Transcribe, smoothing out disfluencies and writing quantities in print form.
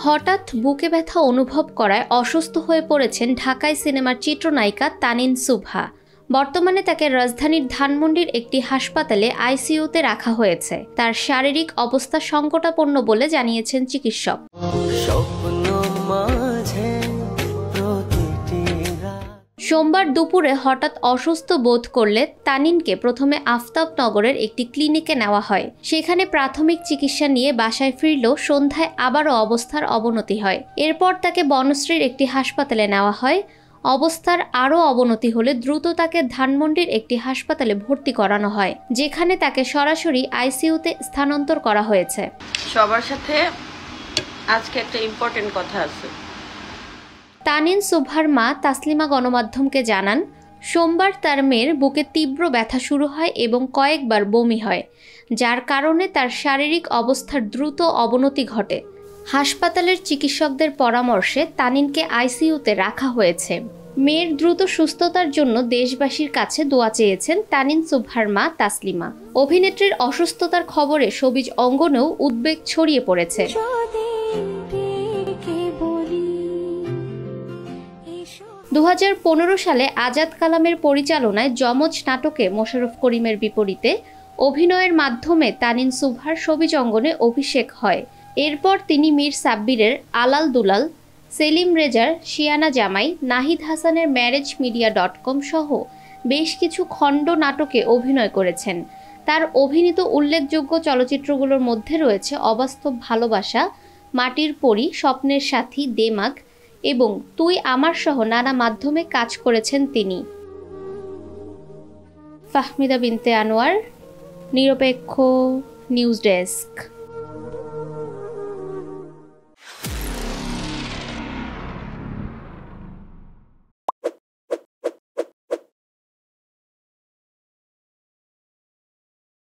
হঠাৎ বুকে ব্যথা অনুভব করায় অসুস্থ হয়ে পড়েছেন ঢাকাই সিনেমার চিত্রনায়িকা তানিন সুবহা। বর্তমানে তাকে রাজধানীর ধানমন্ডির একটি হাসপাতালে আইসিইউতে রাখা হয়েছে। তার শারীরিক অবস্থা সংকটাপন্ন বলে জানিয়েছেন চিকিৎসক। সোমবার দুপুরে হঠাৎ অসুস্থ বোধ করলে তানিনকে প্রথমে আফতাবনগরের একটি ক্লিনিকে নেওয়া হয়। সেখানে প্রাথমিক চিকিৎসা নিয়ে বাসায় ফিরলেও সন্ধ্যায় আবারও অবস্থার অবনতি হয়। এরপর তাকে বনশ্রীর একটি হাসপাতালে নেওয়া হয়। অবস্থার আরও অবনতি হলে দ্রুত তাকে ধানমন্ডির একটি হাসপাতালে ভর্তি করানো হয়, যেখানে তাকে সরাসরি আইসিইউতে স্থানান্তর করা হয়েছে। সবার সাথে আজকে একটা ইম্পর্টেন্ট কথা আছে। তানিন সুবহার মা তাসলিমা গণমাধ্যমকে জানান, সোমবার তার মেয়ের বুকে তীব্র ব্যথা শুরু হয় এবং কয়েকবার বমি হয়, যার কারণে তার শারীরিক অবস্থার দ্রুত অবনতি ঘটে। হাসপাতালের চিকিৎসকদের পরামর্শে তানিনকে আইসিইউতে রাখা হয়েছে। মেয়ের দ্রুত সুস্থতার জন্য দেশবাসীর কাছে দোয়া চেয়েছেন তানিন সুবহার মা তাসলিমা। অভিনেত্রীর অসুস্থতার খবরে শোবিজ অঙ্গনেও উদ্বেগ ছড়িয়ে পড়েছে। 2015 সালে আজাদ কালামের পরিচালনায় যমজ নাটকে মোশাররফ করিমের বিপরীতে অভিনয়ের মাধ্যমে তানিন সুবহার শোবিজ অঙ্গনে অভিষেক হয়। এরপর তিনি মীর সাব্বিরের আলাল দুলাল, সেলিম রেজার শিয়ানা জামাই, নাহিদ হাসানের marriagemedia.com সহ বেশ কিছু খণ্ড নাটকে অভিনয় করেছেন। তার অভিনীত উল্লেখযোগ্য চলচ্চিত্রগুলোর মধ্যে রয়েছে অবাস্তব ভালোবাসা, মাটির পরী, স্বপ্নের সাথী, দেমাগ এবং তুই আমার সহ নানা মাধ্যমে কাজ করেছেন তিনি। ফাহমিদা বিনতে আনোয়ার, নিরপেক্ষ নিউজ ডেস্ক।